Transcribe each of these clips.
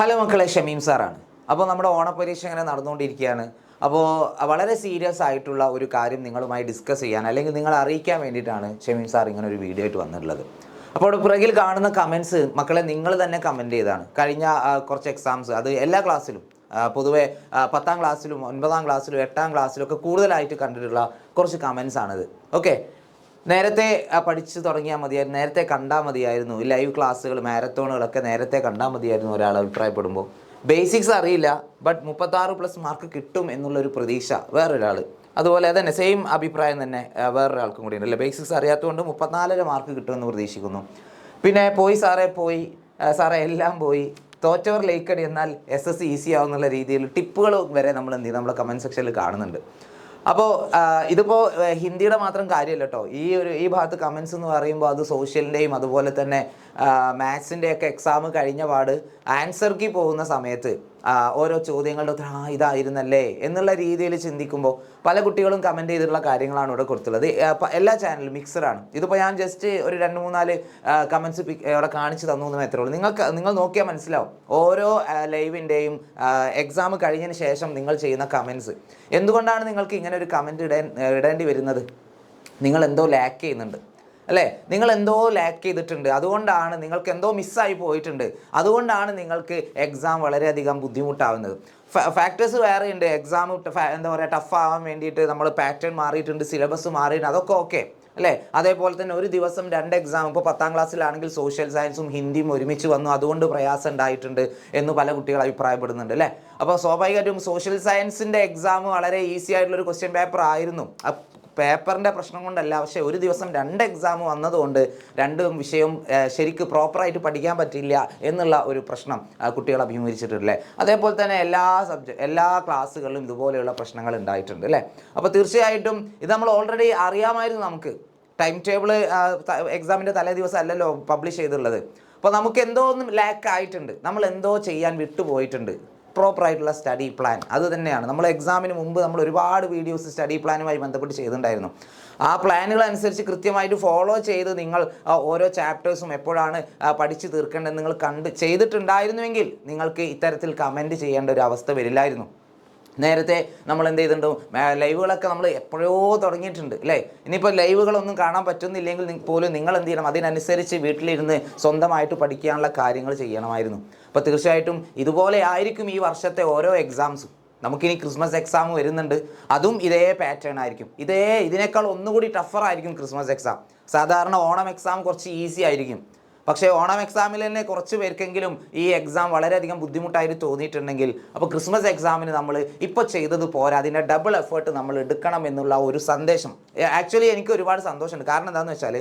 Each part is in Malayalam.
ഹലോ മക്കളെ, ഷമീം സാറാണ്. അപ്പോൾ നമ്മുടെ ഓണപ്പരീക്ഷ ഇങ്ങനെ നടന്നുകൊണ്ടിരിക്കുകയാണ്. അപ്പോൾ വളരെ സീരിയസ് ആയിട്ടുള്ള ഒരു കാര്യം നിങ്ങളുമായി ഡിസ്കസ് ചെയ്യാൻ അല്ലെങ്കിൽ നിങ്ങളെ അറിയിക്കാൻ വേണ്ടിയിട്ടാണ് ഷമീം സാർ ഇങ്ങനെ ഒരു വീഡിയോ ആയിട്ട് വന്നിട്ടുള്ളത്. അപ്പോൾ പുറകിൽ കാണുന്ന കമൻസ് മക്കളെ നിങ്ങൾ തന്നെ കമൻറ്റ് ചെയ്താണ്. കഴിഞ്ഞ കുറച്ച് എക്സാംസ് അത് എല്ലാ ക്ലാസ്സിലും പൊതുവെ 10ാം ക്ലാസ്സിലും 9ാം ക്ലാസ്സിലും 8ാം ക്ലാസ്സിലും ഒക്കെ കൂടുതലായിട്ട് കണ്ടിട്ടുള്ള കുറച്ച് കമൻസ് ആണിത്. ഓക്കെ, നേരത്തെ പഠിച്ച് തുടങ്ങിയാൽ മതിയായിരുന്നു, നേരത്തെ കണ്ടാൽ മതിയായിരുന്നു, ലൈവ് ക്ലാസ്സുകൾ മാരത്തോണുകളൊക്കെ നേരത്തെ കണ്ടാൽ മതിയായിരുന്നു ഒരാൾ അഭിപ്രായപ്പെടുമ്പോൾ. ബേസിക്സ് അറിയില്ല, ബട്ട് 36+ മാർക്ക് കിട്ടും എന്നുള്ളൊരു പ്രതീക്ഷ വേറൊരാൾ. അതുപോലെ തന്നെ സെയിം അഭിപ്രായം തന്നെ വേറൊരാൾക്കും കൂടി ഉണ്ട് അല്ലേ. ബേസിക്സ് അറിയാത്തതുകൊണ്ട് 34 മാർക്ക് കിട്ടുമെന്ന് പ്രതീക്ഷിക്കുന്നു. പിന്നെ പോയി സാറേ എല്ലാം പോയി, തോറ്റവർ ലൈക്കടി, എന്നാൽ SS ഈസി ആവുന്നുള്ള രീതിയിൽ ടിപ്പുകൾ വരെ നമ്മൾ എന്ത് ചെയ്യും നമ്മളെ കമൻറ്റ് സെക്ഷനിൽ കാണുന്നുണ്ട്. അപ്പോൾ ഇതിപ്പോൾ ഹിന്ദിയുടെ മാത്രം കാര്യമല്ല കേട്ടോ. ഈ ഭാഗത്ത് കമൻസ് എന്ന് പറയുമ്പോൾ അത് സോഷ്യലിൻ്റെയും അതുപോലെ തന്നെ മാത്സിൻ്റെയൊക്കെ എക്സാം കഴിഞ്ഞ പാട് ആൻസർ കീ പോകുന്ന സമയത്ത് ഓരോ ചോദ്യങ്ങളുടെ ഉത്തരം ഇതായിരുന്നല്ലേ എന്നുള്ള രീതിയിൽ ചിന്തിക്കുമ്പോൾ പല കുട്ടികളും കമൻറ്റ് ചെയ്തിട്ടുള്ള കാര്യങ്ങളാണ് ഇവിടെ കൊടുത്തുള്ളത്. എല്ലാ ചാനലും മിക്സഡാണ്. ഇതിപ്പോൾ ഞാൻ ജസ്റ്റ് ഒരു 2-3-4 കമൻസ് ഇവിടെ കാണിച്ച് തന്നു എന്ന് മാത്രമേ ഉള്ളൂ. നിങ്ങൾ നോക്കിയാൽ മനസ്സിലാവും ഓരോ ലൈവിൻ്റെയും എക്സാം കഴിഞ്ഞതിന് ശേഷം നിങ്ങൾ ചെയ്യുന്ന കമൻസ്. എന്തുകൊണ്ടാണ് നിങ്ങൾക്ക് ഇങ്ങനെ ഒരു കമൻറ്റ് ഇടേണ്ടി വരുന്നത്? നിങ്ങൾ എന്തോ ലാക്ക് ചെയ്യുന്നുണ്ട് അല്ലേ, നിങ്ങൾ എന്തോ ലാക്ക് ചെയ്തിട്ടുണ്ട്, അതുകൊണ്ടാണ് നിങ്ങൾക്ക് എന്തോ മിസ്സായി പോയിട്ടുണ്ട്, അതുകൊണ്ടാണ് നിങ്ങൾക്ക് എക്സാം വളരെയധികം ബുദ്ധിമുട്ടാവുന്നത്. ഫാക്ടേഴ്സ് വേറെ ഉണ്ട്. എക്സാം എന്താ പറയുക ടഫ് ആവാൻ വേണ്ടിയിട്ട് നമ്മൾ പാറ്റേൺ മാറിയിട്ടുണ്ട്, സിലബസ് മാറിയിട്ടുണ്ട്, അതൊക്കെ ഓക്കെ അല്ലേ. അതേപോലെ തന്നെ ഒരു ദിവസം 2 എക്സാം, ഇപ്പോൾ 10ാം ക്ലാസ്സിലാണെങ്കിൽ സോഷ്യൽ സയൻസും ഹിന്ദിയും ഒരുമിച്ച് വന്നു, അതുകൊണ്ട് പ്രയാസം ഉണ്ടായിട്ടുണ്ട് എന്ന് പല കുട്ടികൾ അഭിപ്രായപ്പെടുന്നുണ്ട് അല്ലേ. അപ്പോൾ സ്വാഭാവികമായിട്ടും സോഷ്യൽ സയൻസിൻ്റെ എക്സാം വളരെ ഈസി ആയിട്ടുള്ളൊരു ക്വസ്റ്റ്യൻ പേപ്പർ ആയിരുന്നു. പേപ്പറിൻ്റെ പ്രശ്നം കൊണ്ടല്ല, പക്ഷേ ഒരു ദിവസം 2 എക്സാം വന്നതുകൊണ്ട് 2 വിഷയവും ശരിക്ക് പ്രോപ്പറായിട്ട് പഠിക്കാൻ പറ്റില്ല എന്നുള്ള ഒരു പ്രശ്നം കുട്ടികൾ അഭിമുഖീകരിച്ചിട്ടില്ലേ. അതേപോലെ തന്നെ എല്ലാ ക്ലാസ്സുകളിലും ഇതുപോലെയുള്ള പ്രശ്നങ്ങൾ ഉണ്ടായിട്ടുണ്ട് അല്ലേ. അപ്പോൾ തീർച്ചയായിട്ടും ഇത് നമ്മൾ ഓൾറെഡി അറിയാമായിരുന്നു. നമുക്ക് ടൈം ടേബിൾ എക്സാമിൻ്റെ തലേ ദിവസം അല്ലല്ലോ പബ്ലിഷ് ചെയ്തിട്ടുള്ളത്. അപ്പോൾ നമുക്ക് എന്തോ ഒന്നും ലാക്ക് ആയിട്ടുണ്ട്, നമ്മൾ എന്തോ ചെയ്യാൻ വിട്ടുപോയിട്ടുണ്ട്. പ്രോപ്പറായിട്ടുള്ള സ്റ്റഡി പ്ലാൻ അത് തന്നെയാണ്. നമ്മൾ എക്സാമിന് മുമ്പ് നമ്മൾ ഒരുപാട് വീഡിയോസ് സ്റ്റഡി പ്ലാനുമായി ബന്ധപ്പെട്ട് ചെയ്തിട്ടുണ്ടായിരുന്നു. ആ പ്ലാനുകൾ അനുസരിച്ച് കൃത്യമായിട്ട് ഫോളോ ചെയ്ത് നിങ്ങൾ ഓരോ ചാപ്റ്റേഴ്സും എപ്പോഴാണ് പഠിച്ച് തീർക്കേണ്ടത് നിങ്ങൾ ചെയ്തിട്ടുണ്ടായിരുന്നുവെങ്കിൽ നിങ്ങൾക്ക് ഇത്തരത്തിൽ കമൻറ്റ് ചെയ്യേണ്ട ഒരു അവസ്ഥ വരില്ലായിരുന്നു. നേരത്തെ നമ്മൾ എന്ത് ചെയ്തിട്ടുണ്ട്, ലൈവുകളൊക്കെ നമ്മൾ എപ്പോഴോ തുടങ്ങിയിട്ടുണ്ട് അല്ലേ. ഇനിയിപ്പോൾ ലൈവുകളൊന്നും കാണാൻ പറ്റുന്നില്ലെങ്കിൽ പോലും നിങ്ങൾ എന്ത് ചെയ്യണം, അതിനനുസരിച്ച് വീട്ടിലിരുന്ന് സ്വന്തമായിട്ട് പഠിക്കാനുള്ള കാര്യങ്ങൾ ചെയ്യണമായിരുന്നു. അപ്പോൾ തീർച്ചയായിട്ടും ഇതുപോലെ ആയിരിക്കും ഈ വർഷത്തെ ഓരോ എക്സാംസും. നമുക്കിനി ക്രിസ്മസ് എക്സാം വരുന്നുണ്ട്, അതും ഇതേ പാറ്റേൺ ആയിരിക്കും. ഇതിനേക്കാൾ ഒന്നുകൂടി ടഫറായിരിക്കും ക്രിസ്മസ് എക്സാം. സാധാരണ ഓണം എക്സാം കുറച്ച് ഈസി ആയിരിക്കും, പക്ഷേ ഓണം എക്സാമിൽ തന്നെ കുറച്ച് പേർക്കെങ്കിലും ഈ എക്സാം വളരെയധികം ബുദ്ധിമുട്ടായിട്ട് തോന്നിയിട്ടുണ്ടെങ്കിൽ അപ്പോൾ ക്രിസ്മസ് എക്സാമിന് നമ്മൾ ഇപ്പോൾ ചെയ്തത് പോരാ, അതിൻ്റെ ഡബിൾ എഫേർട്ട് നമ്മൾ എടുക്കണം എന്നുള്ള ഒരു സന്ദേശം. ആക്ച്വലി എനിക്ക് ഒരുപാട് സന്തോഷമുണ്ട്. കാരണം എന്താണെന്ന് വെച്ചാൽ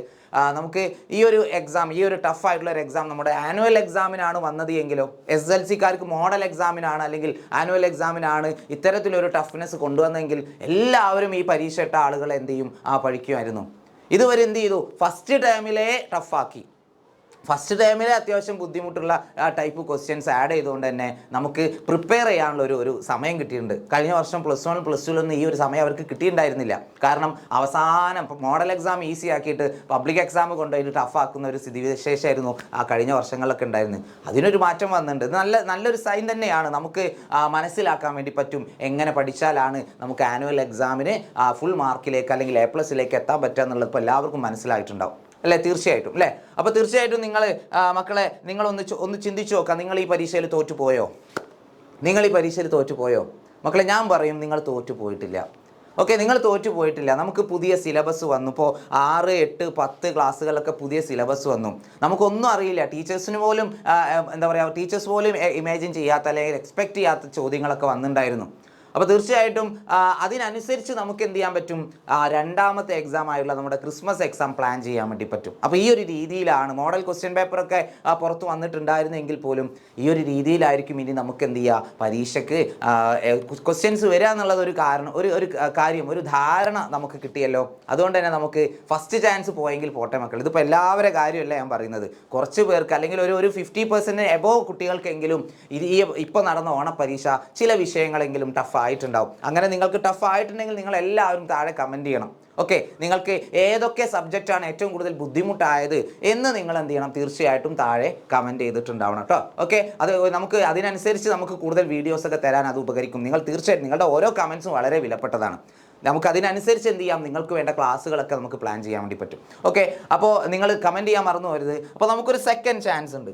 നമുക്ക് ഈ ഒരു എക്സാം, ഈ ഒരു ടഫായിട്ടുള്ള ഒരു എക്സാം നമ്മുടെ ആനുവൽ എക്സാമിനാണ് വന്നത് എങ്കിലോ, SSLCക്കാർക്ക് മോഡൽ എക്സാമിനാണ് അല്ലെങ്കിൽ ആനുവൽ എക്സാമിനാണ് ഇത്തരത്തിലൊരു ടഫ്നെസ് കൊണ്ടുവന്നെങ്കിൽ എല്ലാവരും ഈ പരീക്ഷ ഇട്ട ആളുകൾ എന്ത് ചെയ്യും, പഠിക്കുമായിരുന്നു. ഇതുവരെ എന്ത് ചെയ്തു, ഫസ്റ്റ് ടൈമിലേ ടഫാക്കി. ഫസ്റ്റ് ടൈമിൽ അത്യാവശ്യം ബുദ്ധിമുട്ടുള്ള ടൈപ്പ് ക്വസ്റ്റ്യൻസ് ആഡ് ചെയ്തുകൊണ്ട് തന്നെ നമുക്ക് പ്രിപ്പയർ ചെയ്യാനുള്ള ഒരു സമയം കിട്ടിയിട്ടുണ്ട്. കഴിഞ്ഞ വർഷം +1 +2 ഈ ഒരു സമയം അവർക്ക് കിട്ടിയിട്ടുണ്ടായിരുന്നില്ല. കാരണം അവസാനം മോഡൽ എക്സാം ഈസി ആക്കിയിട്ട് പബ്ലിക് എക്സാം കൊണ്ടുപോയിട്ട് ടഫാക്കുന്ന ഒരു സ്ഥിതിവിശേഷമായിരുന്നു കഴിഞ്ഞ വർഷങ്ങളിലൊക്കെ ഉണ്ടായിരുന്നത്. അതിനൊരു മാറ്റം വന്നിട്ടുണ്ട്. നല്ലൊരു സൈൻ തന്നെയാണ്. നമുക്ക് മനസ്സിലാക്കാൻ വേണ്ടി പറ്റും എങ്ങനെ പഠിച്ചാലാണ് നമുക്ക് ആനുവൽ എക്സാമിന് ഫുൾ മാർക്കിലേക്ക് അല്ലെങ്കിൽ A+ലേക്ക് എത്താൻ പറ്റുക എന്നുള്ളത് ഇപ്പോൾ എല്ലാവർക്കും മനസ്സിലായിട്ടുണ്ടാവും അല്ലേ. തീർച്ചയായിട്ടും അല്ലേ. അപ്പോൾ തീർച്ചയായിട്ടും മക്കളെ ഒന്ന് ചിന്തിച്ചു നോക്കാം. നിങ്ങൾ ഈ പരീക്ഷയിൽ തോറ്റുപോയോ? മക്കളെ ഞാൻ പറയും നിങ്ങൾ തോറ്റുപോയിട്ടില്ല. ഓക്കെ, നിങ്ങൾ തോറ്റുപോയിട്ടില്ല. നമുക്ക് പുതിയ സിലബസ് വന്നു. ഇപ്പോൾ 6, 8, 10 ക്ലാസ്സുകളിലൊക്കെ പുതിയ സിലബസ് വന്നു. നമുക്കൊന്നും അറിയില്ല. ടീച്ചേഴ്സ് പോലും ഇമാജിൻ ചെയ്യാത്ത അല്ലെങ്കിൽ എക്സ്പെക്റ്റ് ചെയ്യാത്ത ചോദ്യങ്ങളൊക്കെ വന്നിട്ടുണ്ടായിരുന്നു. അപ്പോൾ തീർച്ചയായിട്ടും അതിനനുസരിച്ച് നമുക്ക് എന്ത് ചെയ്യാൻ പറ്റും, രണ്ടാമത്തെ എക്സാം ആയുള്ള നമ്മുടെ ക്രിസ്മസ് എക്സാം പ്ലാൻ ചെയ്യാൻ വേണ്ടി പറ്റും. അപ്പോൾ ഈ ഒരു രീതിയിലാണ് മോഡൽ ക്വസ്റ്റ്യൻ പേപ്പറൊക്കെ പുറത്ത് വന്നിട്ടുണ്ടായിരുന്നെങ്കിൽ പോലും ഈ ഒരു രീതിയിലായിരിക്കും ഇനി നമുക്ക് എന്ത് ചെയ്യുക, പരീക്ഷയ്ക്ക് ക്വസ്റ്റ്യൻസ് വരിക എന്നുള്ളത് ഒരു ധാരണ നമുക്ക് കിട്ടിയല്ലോ. അതുകൊണ്ട് തന്നെ നമുക്ക് ഫസ്റ്റ് ചാൻസ് പോയെങ്കിൽ പോട്ടെ മക്കൾ. ഇതിപ്പോൾ എല്ലാവരുടെ കാര്യമല്ല ഞാൻ പറയുന്നത്. കുറച്ച് പേർക്ക് അല്ലെങ്കിൽ ഒരു 50% എബോവ് കുട്ടികൾക്കെങ്കിലും ഇപ്പോൾ നടന്ന ഓണപ്പരീക്ഷ ചില വിഷയങ്ങളെങ്കിലും ടഫ് ആയിട്ടുണ്ടാവും. അങ്ങനെ നിങ്ങൾക്ക് ടഫ് ആയിട്ടുണ്ടെങ്കിൽ നിങ്ങൾ എല്ലാവരും താഴെ കമൻറ്റ് ചെയ്യണം. ഓക്കെ, നിങ്ങൾക്ക് ഏതൊക്കെ സബ്ജക്റ്റാണ് ഏറ്റവും കൂടുതൽ ബുദ്ധിമുട്ടായത് എന്ന് നിങ്ങൾ എന്ത് ചെയ്യണം, തീർച്ചയായിട്ടും താഴെ കമൻറ്റ് ചെയ്തിട്ടുണ്ടാവണം കേട്ടോ. ഓക്കെ, അത് നമുക്ക് അതിനനുസരിച്ച് നമുക്ക് കൂടുതൽ വീഡിയോസൊക്കെ തരാൻ അത് ഉപകരിക്കും. നിങ്ങൾ തീർച്ചയായിട്ടും നിങ്ങളുടെ ഓരോ കമൻസും വളരെ വിലപ്പെട്ടതാണ്. നമുക്കതിനനുസരിച്ച് എന്ത് ചെയ്യാം, നിങ്ങൾക്ക് വേണ്ട ക്ലാസ്സുകളൊക്കെ നമുക്ക് പ്ലാൻ ചെയ്യാൻ വേണ്ടി പറ്റും. ഓക്കെ, അപ്പോൾ നിങ്ങൾ കമൻറ്റ് ചെയ്യാൻ മറന്നു പോകരുത്. അപ്പോൾ നമുക്കൊരു സെക്കൻഡ് ചാൻസ് ഉണ്ട്.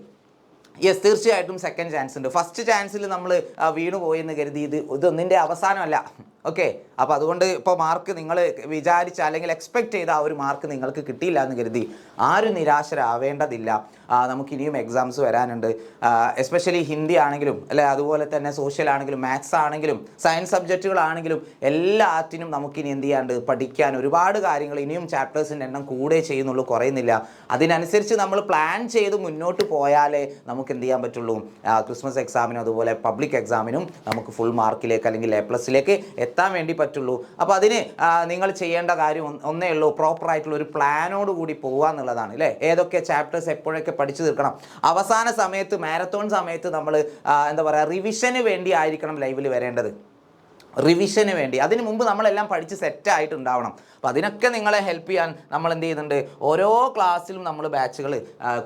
യെസ്, തീർച്ചയായിട്ടും സെക്കൻഡ് ചാൻസ് ഉണ്ട്. ഫസ്റ്റ് ചാൻസിൽ നമ്മൾ വീണു പോയെന്ന് കരുതി ഇതൊന്നിൻ്റെ അവസാനമല്ല. ഓക്കെ, അപ്പോൾ അതുകൊണ്ട് ഇപ്പോൾ മാർക്ക് നിങ്ങൾ വിചാരിച്ച അല്ലെങ്കിൽ എക്സ്പെക്റ്റ് ചെയ്ത ആ ഒരു മാർക്ക് നിങ്ങൾക്ക് കിട്ടിയില്ല എന്ന് കരുതി ആരും നിരാശരാവേണ്ടതില്ല. നമുക്കിനിയും എക്സാംസ് വരാനുണ്ട്. എസ്പെഷ്യലി ഹിന്ദി ആണെങ്കിലും അല്ലെ, അതുപോലെ തന്നെ സോഷ്യൽ ആണെങ്കിലും മാത്സ് ആണെങ്കിലും സയൻസ് സബ്ജക്റ്റുകളാണെങ്കിലും എല്ലാത്തിനും നമുക്കിനി എന്ത് ചെയ്യാണ്ട് പഠിക്കാൻ ഒരുപാട് കാര്യങ്ങൾ, ഇനിയും ചാപ്റ്റേഴ്സിൻ്റെ എണ്ണം കൂടെ ചെയ്യുന്നുള്ളൂ, കുറയുന്നില്ല. അതിനനുസരിച്ച് നമ്മൾ പ്ലാൻ ചെയ്ത് മുന്നോട്ട് പോയാലേ നമുക്ക് എന്ത് ചെയ്യാൻ പറ്റുള്ളൂ, ക്രിസ്മസ് എക്സാമിനും അതുപോലെ പബ്ലിക് എക്സാമിനും നമുക്ക് ഫുൾ മാർക്കിലേക്ക് അല്ലെങ്കിൽ A+ലേക്ക് എത്താൻ വേണ്ടി പറ്റുള്ളൂ. അപ്പോൾ അതിന് നിങ്ങൾ ചെയ്യേണ്ട കാര്യം ഒന്നേ ഉള്ളൂ, പ്രോപ്പറായിട്ടുള്ള ഒരു പ്ലാനോട് കൂടി പോകുക എന്നുള്ളതാണ് അല്ലേ. ഏതൊക്കെ ചാപ്റ്റേഴ്സ് എപ്പോഴൊക്കെ പഠിച്ചു തീർക്കണം. അവസാന സമയത്ത് മാരത്തോൺ സമയത്ത് നമ്മൾ എന്താ പറയുക, റിവിഷന് വേണ്ടി ആയിരിക്കണം ലൈവിൽ വരേണ്ടത്. റിവിഷന് വേണ്ടി, അതിന് മുമ്പ് നമ്മളെല്ലാം പഠിച്ച് സെറ്റായിട്ടുണ്ടാവണം. അപ്പോൾ അതിനൊക്കെ നിങ്ങളെ ഹെൽപ്പ് ചെയ്യാൻ നമ്മൾ എന്ത് ചെയ്യുന്നുണ്ട്, ഓരോ ക്ലാസ്സിലും നമ്മൾ ബാച്ചുകൾ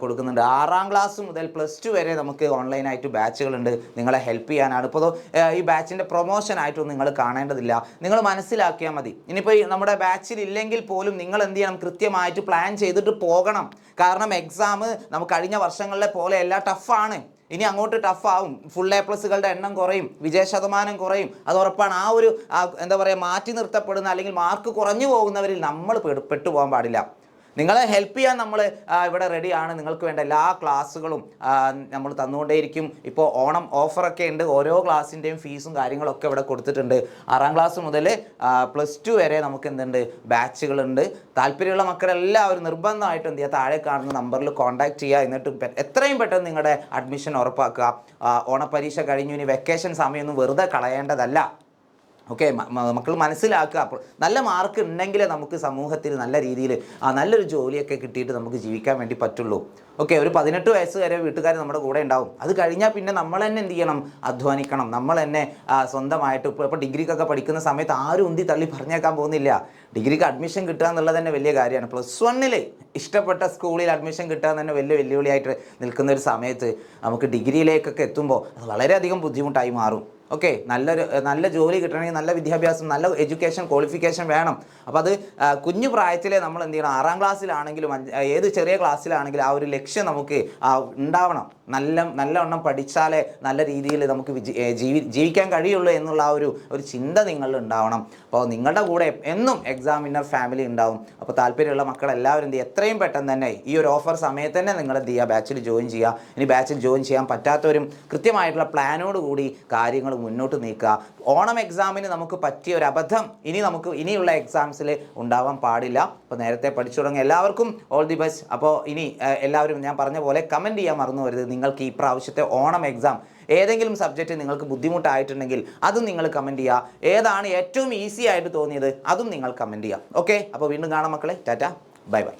കൊടുക്കുന്നുണ്ട്. 6ാം ക്ലാസ് മുതൽ +2 വരെ നമുക്ക് ഓൺലൈനായിട്ട് ബാച്ചുകളുണ്ട് നിങ്ങളെ ഹെൽപ്പ് ചെയ്യാനാണ്. ഇപ്പോൾ ഈ ബാച്ചിൻ്റെ പ്രൊമോഷനായിട്ടൊന്നും നിങ്ങൾ കാണേണ്ടതില്ല, നിങ്ങൾ മനസ്സിലാക്കിയാൽ മതി. ഇനിയിപ്പോൾ നമ്മുടെ ബാച്ചിൽ ഇല്ലെങ്കിൽ പോലും നിങ്ങൾ എന്ത് ചെയ്യണം, കൃത്യമായിട്ട് പ്ലാൻ ചെയ്തിട്ട് പോകണം. കാരണം എക്സാം നമുക്ക് കഴിഞ്ഞ വർഷങ്ങളിലെ പോലെ എല്ലാം ടഫാണ്. ഇനി അങ്ങോട്ട് ടഫാവും. ഫുൾ A+കളുടെ എണ്ണം കുറയും, വിജയശതമാനം കുറയും, അത് ഉറപ്പാണ്. ആ ഒരു എന്താ പറയുക, മാറ്റി നിർത്തപ്പെടുന്ന അല്ലെങ്കിൽ മാർക്ക് കുറഞ്ഞു പോകുന്നവരിൽ നമ്മൾ പെട്ടുപോകാൻ പാടില്ല. നിങ്ങളെ ഹെൽപ്പ് ചെയ്യാൻ നമ്മൾ ഇവിടെ റെഡിയാണ്. നിങ്ങൾക്ക് വേണ്ട എല്ലാ ക്ലാസ്സുകളും നമ്മൾ തന്നുകൊണ്ടേയിരിക്കും. ഇപ്പോൾ ഓണം ഓഫറൊക്കെ ഉണ്ട്. ഓരോ ക്ലാസ്സിൻ്റെയും ഫീസും കാര്യങ്ങളൊക്കെ ഇവിടെ കൊടുത്തിട്ടുണ്ട്. 6ാം ക്ലാസ് മുതൽ +2 വരെ നമുക്ക് എന്തുണ്ട്, ബാച്ചുകളുണ്ട്. താല്പര്യമുള്ള മക്കളെല്ലാവരും നിർബന്ധമായിട്ടും എന്ത് ചെയ്യുക, താഴെ കാണുന്ന നമ്പറിൽ കോൺടാക്ട് ചെയ്യുക. എന്നിട്ട് എത്രയും പെട്ടെന്ന് നിങ്ങളുടെ അഡ്മിഷൻ ഉറപ്പാക്കുക. ഓണപ്പരീക്ഷ കഴിഞ്ഞു, ഇനി വെക്കേഷൻ സമയമൊന്നും വെറുതെ കളയേണ്ടതല്ല. ഓക്കെ, മക്കൾ മനസ്സിലാക്കുക. അപ്പോൾ നല്ല മാർക്ക് ഉണ്ടെങ്കിലേ നമുക്ക് സമൂഹത്തിൽ നല്ല രീതിയിൽ നല്ലൊരു ജോലിയൊക്കെ കിട്ടിയിട്ട് നമുക്ക് ജീവിക്കാൻ വേണ്ടി പറ്റുള്ളൂ. ഓക്കെ, ഒരു 18 വയസ്സ് വരെ വീട്ടുകാർ നമ്മുടെ കൂടെ ഉണ്ടാവും. അത് കഴിഞ്ഞാൽ പിന്നെ നമ്മൾ തന്നെ എന്ത് ചെയ്യണം, അധ്വാനിക്കണം. നമ്മൾ തന്നെ സ്വന്തമായിട്ട് ഇപ്പോൾ ഡിഗ്രിക്കൊക്കെ പഠിക്കുന്ന സമയത്ത് ആരും ഉന്തി തള്ളി പറഞ്ഞേക്കാൻ പോകുന്നില്ല. ഡിഗ്രിക്ക് അഡ്മിഷൻ കിട്ടുക എന്നുള്ളത് തന്നെ വലിയ കാര്യമാണ്. +1 ഇഷ്ടപ്പെട്ട സ്കൂളിൽ അഡ്മിഷൻ കിട്ടുക തന്നെ വലിയ വെല്ലുവിളിയായിട്ട് നിൽക്കുന്ന ഒരു സമയത്ത് നമുക്ക് ഡിഗ്രിയിലേക്കൊക്കെ എത്തുമ്പോൾ അത് വളരെയധികം ബുദ്ധിമുട്ടായി മാറും. ഓക്കെ, നല്ല ജോലി കിട്ടണമെങ്കിൽ നല്ല വിദ്യാഭ്യാസം, നല്ല എഡ്യൂക്കേഷൻ ക്വാളിഫിക്കേഷൻ വേണം. അപ്പോൾ അത് കുഞ്ഞു പ്രായത്തിലെ നമ്മൾ എന്ത് ചെയ്യണം, 6ാം ക്ലാസ്സിലാണെങ്കിലും ഏത് ചെറിയ ക്ലാസ്സിലാണെങ്കിലും ആ ഒരു ലക്ഷ്യം നമുക്ക് ഉണ്ടാവണം. നല്ലവണ്ണം പഠിച്ചാലേ നല്ല രീതിയിൽ നമുക്ക് ജീവിക്കാൻ കഴിയുള്ളൂ എന്നുള്ള ആ ഒരു ചിന്ത നിങ്ങളിൽ ഉണ്ടാവണം. അപ്പോൾ നിങ്ങളുടെ കൂടെ എന്നും എക്സാം വിന്നർ ഫാമിലി ഉണ്ടാവും. അപ്പോൾ താല്പര്യമുള്ള മക്കളെല്ലാവരും എന്ത് ചെയ്യുക, എത്രയും പെട്ടെന്ന് തന്നെ ഈ ഒരു ഓഫർ സമയത്ത് തന്നെ നിങ്ങൾ എന്ത് ചെയ്യുക, ബാച്ചിൽ ജോയിൻ ചെയ്യുക. ഇനി ബാച്ചിൽ ജോയിൻ ചെയ്യാൻ പറ്റാത്തവരും കൃത്യമായിട്ടുള്ള പ്ലാനോട് കൂടി കാര്യങ്ങൾ മുന്നോട്ട് നീക്കുക. ഓണം എക്സാമിന് നമുക്ക് പറ്റിയ ഒരു അബദ്ധം ഇനിയുള്ള എക്സാംസിൽ ഉണ്ടാവാൻ പാടില്ല. അപ്പോൾ നേരത്തെ പഠിച്ചു തുടങ്ങിയ എല്ലാവർക്കും ഓൾ ദി ബെസ്റ്റ്. അപ്പോൾ ഇനി എല്ലാവരും ഞാൻ പറഞ്ഞ പോലെ കമൻറ്റ് ചെയ്യാൻ മറന്നു വരുത്. നിങ്ങൾക്ക് ഈ പ്രാവശ്യത്തെ ഓണം എക്സാം ഏതെങ്കിലും സബ്ജക്റ്റ് നിങ്ങൾക്ക് ബുദ്ധിമുട്ടായിട്ടുണ്ടെങ്കിൽ അതും നിങ്ങൾ കമൻറ്റ് ചെയ്യുക. ഏതാണ് ഏറ്റവും ഈസി ആയിട്ട് തോന്നിയത് അതും നിങ്ങൾ കമൻറ്റ് ചെയ്യുക. ഓക്കെ, അപ്പോൾ വീണ്ടും കാണാം മക്കളെ. Tata, bye bye.